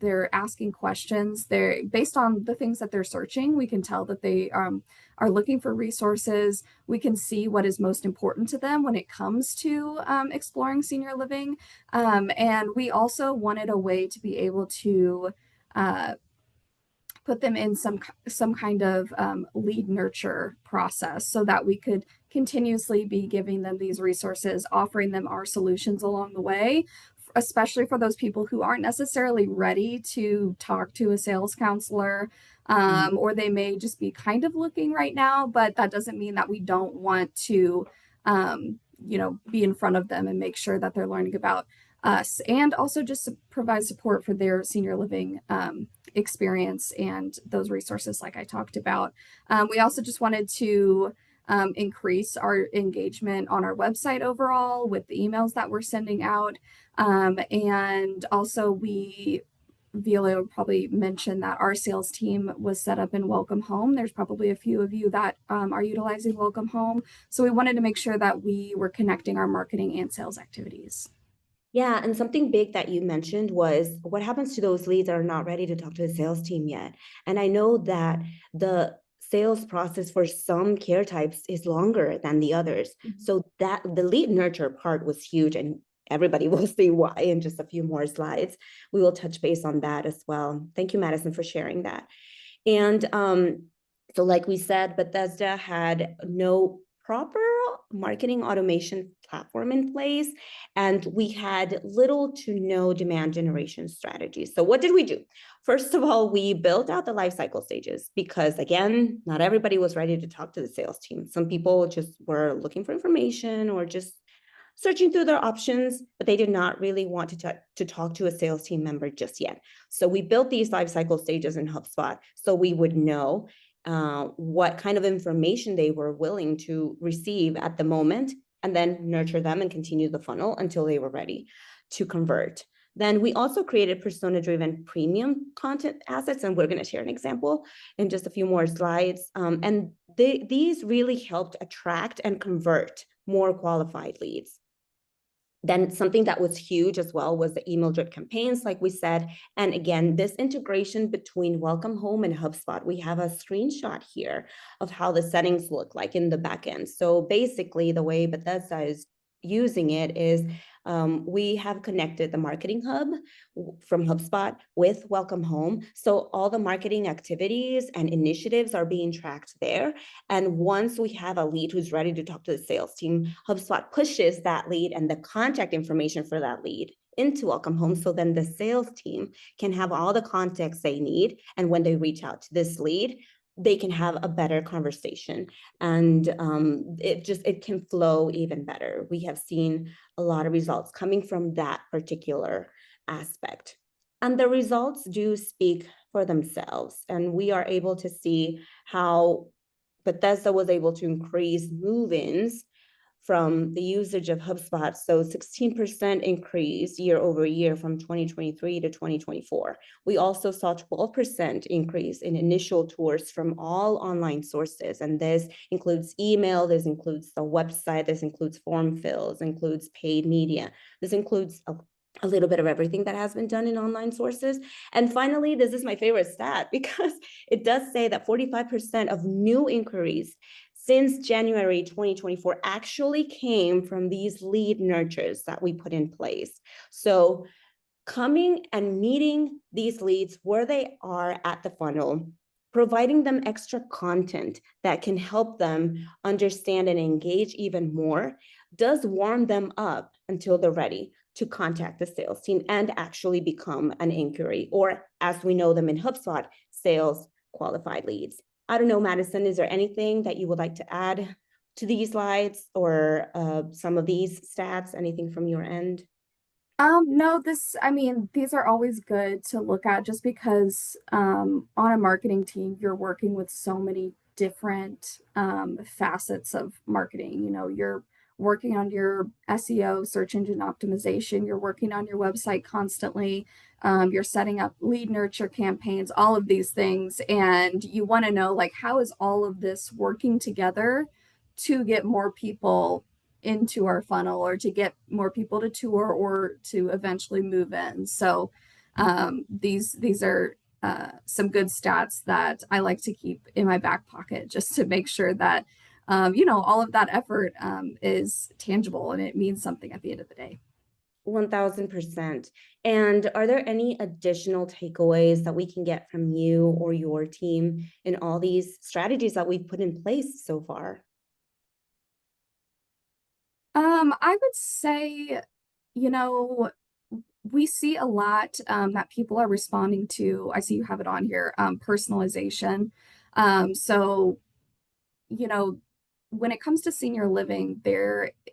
[SPEAKER 3] They're asking questions. They're based on the things that they're searching. We can tell that they are looking for resources. We can see what is most important to them when it comes to exploring senior living. And we also wanted a way to be able to put them in some kind of lead nurture process so that we could continuously be giving them these resources, offering them our solutions along the way, especially for those people who aren't necessarily ready to talk to a sales counselor, or they may just be kind of looking right now, but that doesn't mean that we don't want to, be in front of them and make sure that they're learning about us, and also just to provide support for their senior living experience and those resources like I talked about. We also just wanted to increase our engagement on our website overall with the emails that we're sending out. And also Viola would probably mention that our sales team was set up in Welcome Home. There's probably a few of you that are utilizing Welcome Home. So we wanted to make sure that we were connecting our marketing and sales activities.
[SPEAKER 1] Yeah, and something big that you mentioned was what happens to those leads that are not ready to talk to the sales team yet. And I know that the sales process for some care types is longer than the others. So that the lead nurture part was huge, and everybody will see why in just a few more slides. We will touch base on that as well. Thank you, Madison, for sharing that. And so like we said, Bethesda had no proper marketing automation platform in place, and we had little to no demand generation strategy. So what did we do? First of all, we built out the life cycle stages because, again, not everybody was ready to talk to the sales team. Some people just were looking for information or just searching through their options, but they did not really want to talk to a sales team member just yet. So we built these life cycle stages in HubSpot so we would know what kind of information they were willing to receive at the moment, and then nurture them and continue the funnel until they were ready to convert. Then we also created persona-driven premium content assets, and we're going to share an example in just a few more slides. And these really helped attract and convert more qualified leads. Then something that was huge as well was the email drip campaigns, like we said. And again, this integration between Welcome Home and HubSpot, we have a screenshot here of how the settings look like in the backend. So basically the way Bethesda is using it is we have connected the marketing hub from HubSpot with Welcome Home. So all the marketing activities and initiatives are being tracked there. And once we have a lead who's ready to talk to the sales team, HubSpot pushes that lead and the contact information for that lead into Welcome Home. So then the sales team can have all the context they need. And when they reach out to this lead, they can have a better conversation, and it can flow even better. We have seen a lot of results coming from that particular aspect, and the results do speak for themselves. And we are able to see how Bethesda was able to increase move-ins from the usage of HubSpot. So 16% increase year over year from 2023 to 2024. We also saw 12% increase in initial tours from all online sources. And this includes email, this includes the website, this includes form fills, includes paid media. This includes a little bit of everything that has been done in online sources. And finally, this is my favorite stat because it does say that 45% of new inquiries since January 2024 actually came from these lead nurtures that we put in place. So coming and meeting these leads where they are at the funnel, providing them extra content that can help them understand and engage even more, does warm them up until they're ready to contact the sales team and actually become an inquiry, or as we know them in HubSpot, sales qualified leads. I don't know, Madison, is there anything that you would like to add to these slides or some of these stats, anything from your end?
[SPEAKER 3] No, these are always good to look at just because on a marketing team, you're working with so many different facets of marketing. You know, you're working on your SEO, search engine optimization, you're working on your website constantly, you're setting up lead nurture campaigns, all of these things. And you want to know, like, how is all of this working together to get more people into our funnel or to get more people to tour or to eventually move in. So these are some good stats that I like to keep in my back pocket just to make sure that all of that effort is tangible and it means something at the end of the day.
[SPEAKER 1] 1000%. And are there any additional takeaways that we can get from you or your team in all these strategies that we've put in place so far?
[SPEAKER 3] I would say, we see a lot that people are responding to. I see you have it on here, personalization. So, when it comes to senior living,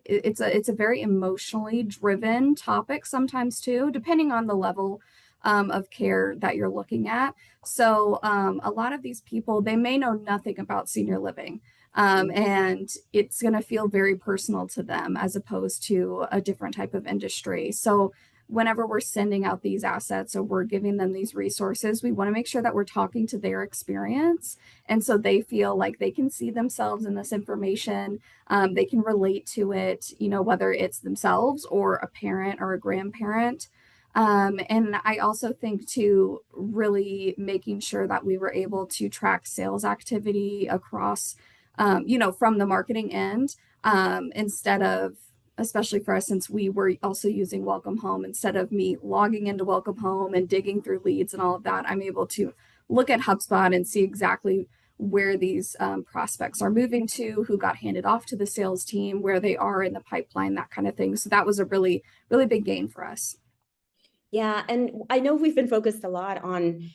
[SPEAKER 3] it's a very emotionally driven topic sometimes too, depending on the level of care that you're looking at. So a lot of these people, they may know nothing about senior living. And it's going to feel very personal to them as opposed to a different type of industry. So whenever we're sending out these assets or we're giving them these resources, we want to make sure that we're talking to their experience. And so they feel like they can see themselves in this information. They can relate to it, you know, whether it's themselves or a parent or a grandparent. And I also think too, really making sure that we were able to track sales activity across, you know, from the marketing end, instead of, especially for us, since we were also using Welcome Home, instead of me logging into Welcome Home and digging through leads and all of that, I'm able to look at HubSpot and see exactly where these prospects are moving to, who got handed off to the sales team, where they are in the pipeline, that kind of thing. So that was a really, really big gain for us.
[SPEAKER 1] Yeah, and I know we've been focused a lot on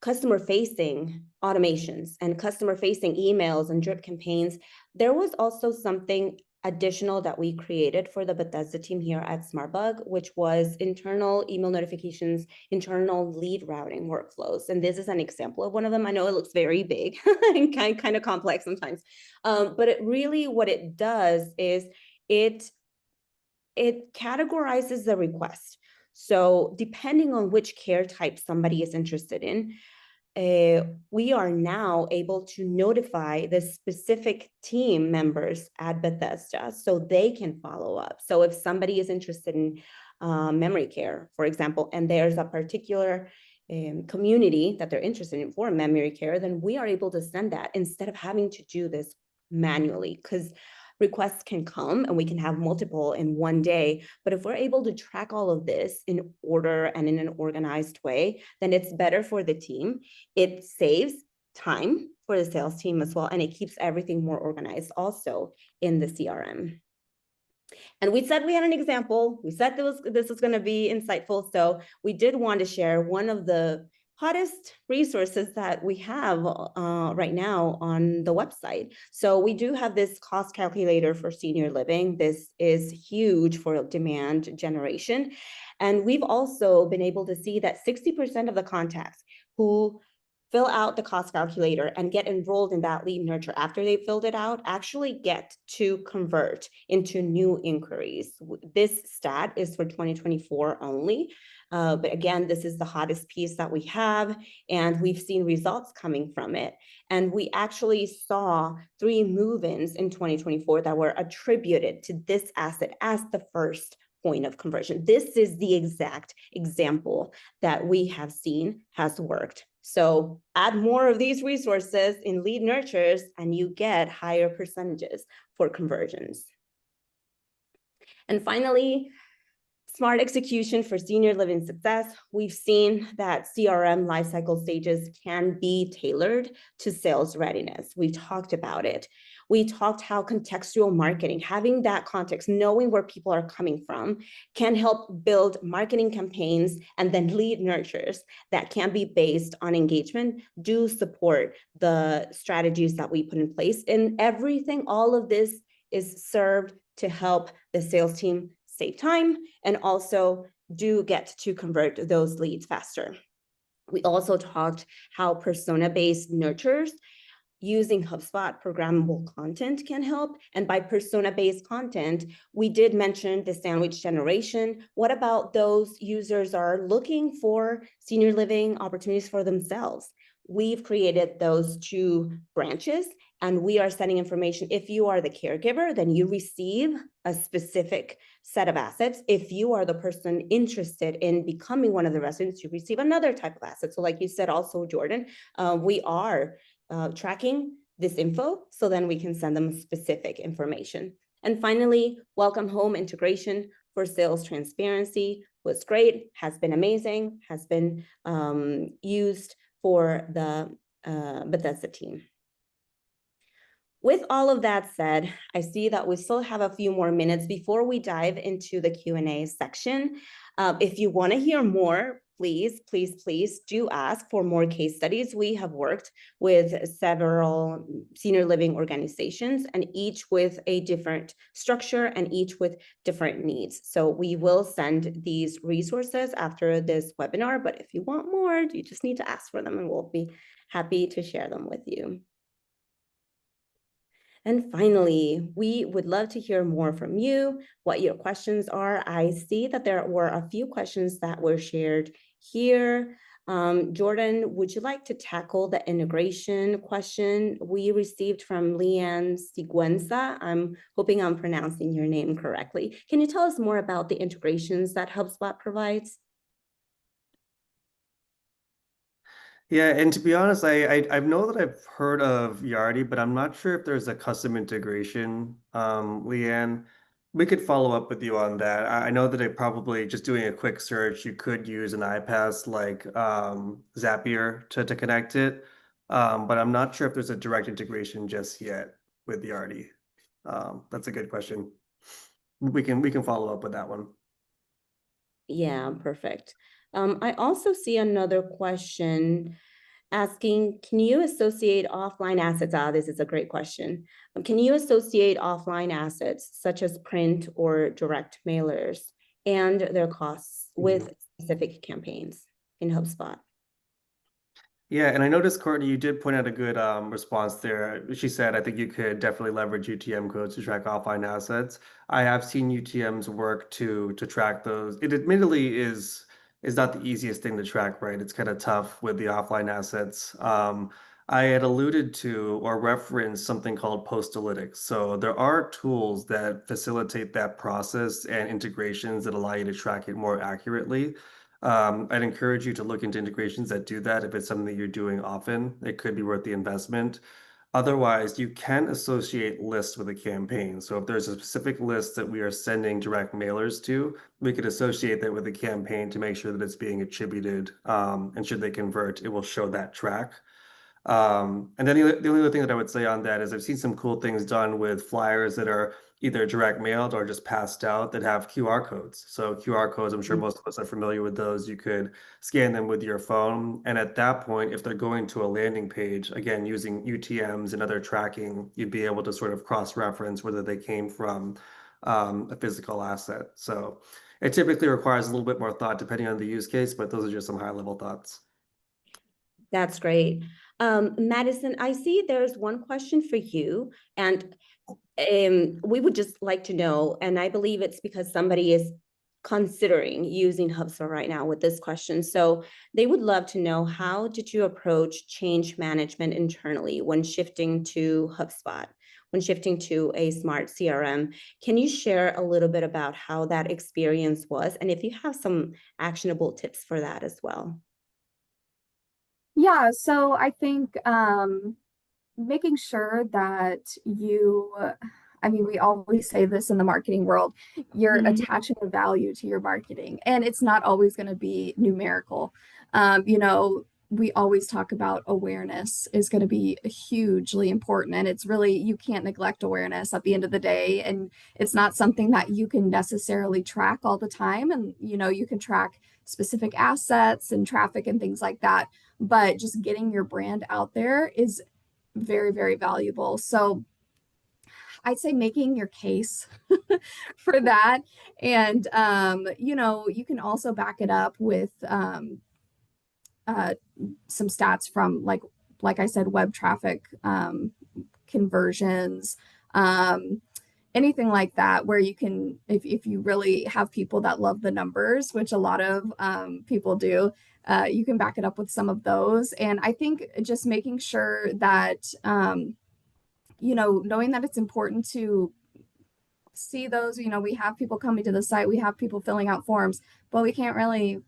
[SPEAKER 1] customer-facing automations and customer-facing emails and drip campaigns. There was also something additional that we created for the Bethesda team here at SmartBug, which was internal email notifications, internal lead routing workflows. And this is an example of one of them. I know it looks very big and kind of complex sometimes, but it really, what it does is it categorizes the request. So depending on which care type somebody is interested in, we are now able to notify the specific team members at Bethesda so they can follow up. So if somebody is interested in memory care, for example, and there's a particular community that they're interested in for memory care, then we are able to send that instead of having to do this manually, because requests can come and we can have multiple in one day. But if we're able to track all of this in order and in an organized way, then it's better for the team. It saves time for the sales team as well, and it keeps everything more organized also in the CRM. And we said we had an example. We said this was going to be insightful. So we did want to share one of the hottest resources that we have right now on the website. So we do have this cost calculator for senior living. This is huge for demand generation. And we've also been able to see that 60% of the contacts who fill out the cost calculator and get enrolled in that lead nurture after they filled it out actually get to convert into new inquiries. This stat is for 2024 only. But again, this is the hottest piece that we have, and we've seen results coming from it. And we actually saw 3 move-ins in 2024 that were attributed to this asset as the first point of conversion. This is the exact example that we have seen has worked. So add more of these resources in lead nurtures and you get higher percentages for conversions. And finally, smart execution for senior living success. We've seen that CRM lifecycle stages can be tailored to sales readiness. We've talked about it. We talked how contextual marketing, having that context, knowing where people are coming from, can help build marketing campaigns, and then lead nurtures that can be based on engagement do support the strategies that we put in place. And everything, all of this is served to help the sales team save time and also do get to convert those leads faster. We also talked how persona-based nurtures using HubSpot programmable content can help. And by persona-based content, we did mention the sandwich generation. What about those users are looking for senior living opportunities for themselves? We've created those 2 branches, and we are sending information. If you are the caregiver, then you receive a specific set of assets. If you are the person interested in becoming one of the residents, you receive another type of asset. So like you said also, Jordan, we are tracking this info, so then we can send them specific information. And finally, Welcome Home integration for sales transparency was great, has been amazing, has been used for the Bethesda team. With all of that said, I see that we still have a few more minutes before we dive into the Q&A section. If you want to hear more, please do ask for more case studies. We have worked with several senior living organizations, and each with a different structure and each with different needs. So we will send these resources after this webinar, but if you want more, you just need to ask for them and we'll be happy to share them with you. And finally, we would love to hear more from you, what your questions are. I see that there were a few questions that were shared here. Jordan, would you like to tackle the integration question we received from Leanne Siguenza? I'm hoping I'm pronouncing your name correctly. Can you tell us more about the integrations that HubSpot provides?
[SPEAKER 2] Yeah, and to be honest, I know that I've heard of Yardi, but I'm not sure if there's a custom integration. Leanne, we could follow up with you on that. I know that it probably just doing a quick search, you could use an iPass like Zapier to connect it, but I'm not sure if there's a direct integration just yet with Yardi. That's a good question. We can follow up with that one.
[SPEAKER 1] Yeah, perfect. I also see another question asking, can you associate offline assets? This is a great question. Can you associate offline assets such as print or direct mailers and their costs with specific campaigns in HubSpot?
[SPEAKER 2] Yeah, and I noticed, Courtney, you did point out a good response there. She said, I think you could definitely leverage UTM codes to track offline assets. I have seen UTMs work to track those. It admittedly is not the easiest thing to track, right? It's kind of tough with the offline assets. I had alluded to or referenced something called Postalytics. So there are tools that facilitate that process and integrations that allow you to track it more accurately. I'd encourage you to look into integrations that do that. If it's something that you're doing often, it could be worth the investment. Otherwise, you can associate lists with a campaign. So if there's a specific list that we are sending direct mailers to, we could associate that with a campaign to make sure that it's being attributed. And should they convert, it will show that track. And then the only other thing that I would say on that is I've seen some cool things done with flyers that are either direct mailed or just passed out that have QR codes. So QR codes, I'm sure most of us are familiar with those. You could scan them with your phone. And at that point, if they're going to a landing page, again, using UTMs and other tracking, you'd be able to sort of cross-reference whether they came from a physical asset. So it typically requires a little bit more thought depending on the use case, but those are just some high-level thoughts.
[SPEAKER 1] That's great. Madison, I see there's one question for you, and we would just like to know, and I believe it's because somebody is considering using HubSpot right now with this question. So they would love to know, how did you approach change management internally when shifting to HubSpot, when shifting to a smart CRM? Can you share a little bit about how that experience was? And if you have some actionable tips for that as well.
[SPEAKER 3] Yeah, so I think making sure that you, I mean, we always say this in the marketing world, you're attaching a value to your marketing, and it's not always going to be numerical. You know, we always talk about awareness is going to be hugely important, and it's really, you can't neglect awareness at the end of the day, and it's not something that you can necessarily track all the time. And, you know, you can track specific assets and traffic and things like that, but just getting your brand out there is very, very valuable. So I'd say making your case for that. And, you know, you can also back it up with some stats from, like I said, web traffic, conversions, anything like that, where you can, if you really have people that love the numbers, which a lot of people do, you can back it up with some of those. And I think just making sure that, you know, knowing that it's important to see those, you know, we have people coming to the site, we have people filling out forms, but we can't really,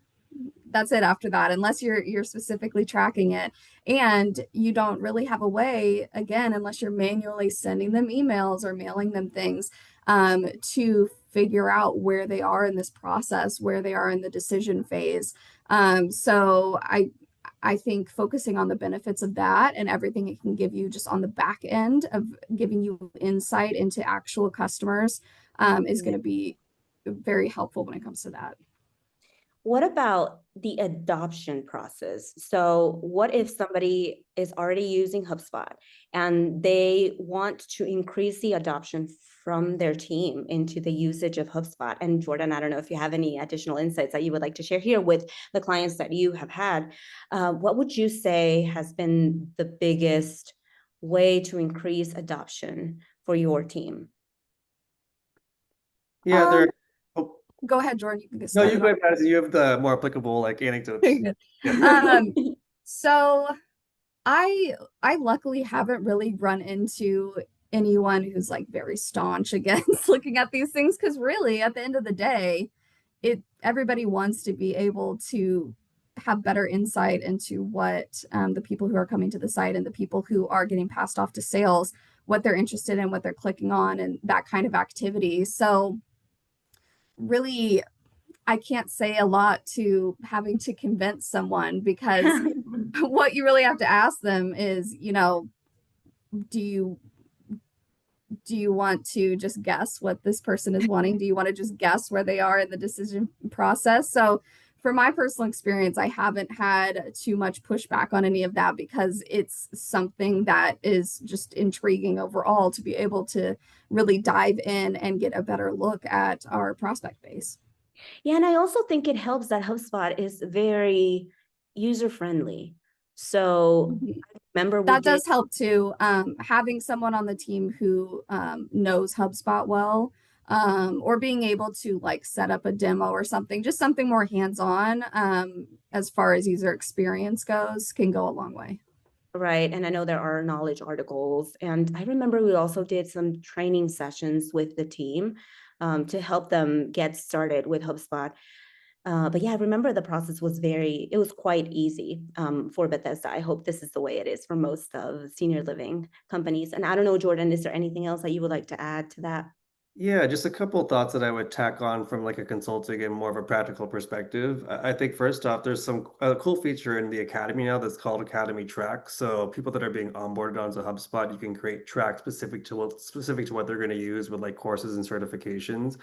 [SPEAKER 3] that's it after that, unless you're specifically tracking it. And you don't really have a way, again, unless you're manually sending them emails or mailing them things, to figure out where they are in this process, where they are in the decision phase. So I think focusing on the benefits of that and everything it can give you just on the back end of giving you insight into actual customers, is going to be very helpful when it comes to that.
[SPEAKER 1] What about the adoption process? So what if somebody is already using HubSpot and they want to increase the adoption from their team into the usage of HubSpot? And Jordan, I don't know if you have any additional insights that you would like to share here with the clients that you have had. What would you say has been the biggest way to increase adoption for your team?
[SPEAKER 2] Yeah, there. Oh,
[SPEAKER 3] Go ahead, Jordan. You can get
[SPEAKER 2] no, you
[SPEAKER 3] started.
[SPEAKER 2] go ahead, Madison. You have the more applicable like anecdotes.
[SPEAKER 3] Very good.
[SPEAKER 2] Yeah.
[SPEAKER 3] So I luckily haven't really run into anyone who's like very staunch against looking at these things, because really at the end of the day, everybody wants to be able to have better insight into what the people who are coming to the site and the people who are getting passed off to sales, what they're interested in, what they're clicking on, and that kind of activity. So really, I can't say a lot to having to convince someone, because what you really have to ask them is, do you want to just guess what this person is wanting? Do you want to just guess where they are in the decision process? So for my personal experience, I haven't had too much pushback on any of that, because it's something that is just intriguing overall to be able to really dive in and get a better look at our prospect base.
[SPEAKER 1] Yeah, and I also think it helps that HubSpot is very user-friendly. So remember we
[SPEAKER 3] That
[SPEAKER 1] did,
[SPEAKER 3] does help too. Having someone on the team who knows HubSpot well, or being able to like set up a demo or something, just something more hands-on, as far as user experience goes, can go a long way.
[SPEAKER 1] right, and I know there are knowledge articles, and I remember we also did some training sessions with the team to help them get started with HubSpot. But yeah, I remember the process was it was quite easy for Bethesda. I hope this is the way it is for most of senior living companies. And I don't know, Jordan, is there anything else that you would like to add to that?
[SPEAKER 2] Yeah, just a couple of thoughts that I would tack on from like a consulting and more of a practical perspective. I think first off, there's some a cool feature in the Academy now that's called Academy Track. So people that are being onboarded onto HubSpot, you can create tracks specific to what they're going to use with like courses and certifications.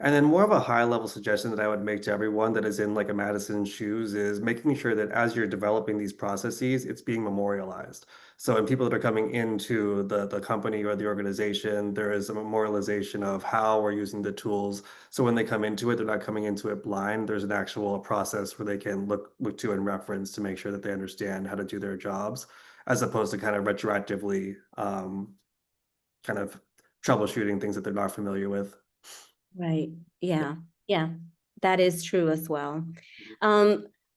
[SPEAKER 2] And then more of a high level suggestion that I would make to everyone that is in like a Madison's shoes is making sure that as you're developing these processes, it's being memorialized. So, and people that are coming into the company or the organization, there is a memorialization of how we're using the tools. So when they come into it, they're not coming into it blind. There's an actual process where they can look to and reference to make sure that they understand how to do their jobs, as opposed to kind of retroactively kind of troubleshooting things that they're not familiar with.
[SPEAKER 1] Right. Yeah. Yeah. That is true as well.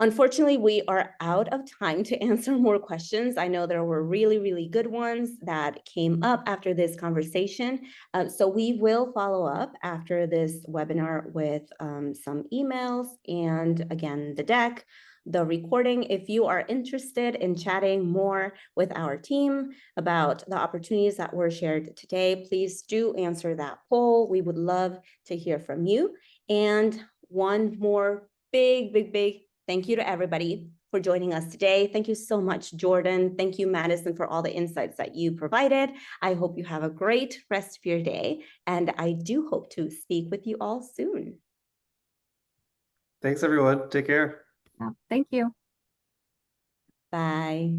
[SPEAKER 1] Unfortunately, we are out of time to answer more questions. I know there were really, really good ones that came up after this conversation. So we will follow up after this webinar with some emails and again, the deck, the recording. If you are interested in chatting more with our team about the opportunities that were shared today, please do answer that poll. We would love to hear from you. And one more big thank you to everybody for joining us today. Thank you so much, Jordan. Thank you, Madison, for all the insights that you provided. I hope you have a great rest of your day, and I do hope to speak with you all soon.
[SPEAKER 2] Thanks, everyone. Take care.
[SPEAKER 3] Yeah, thank you.
[SPEAKER 1] Bye.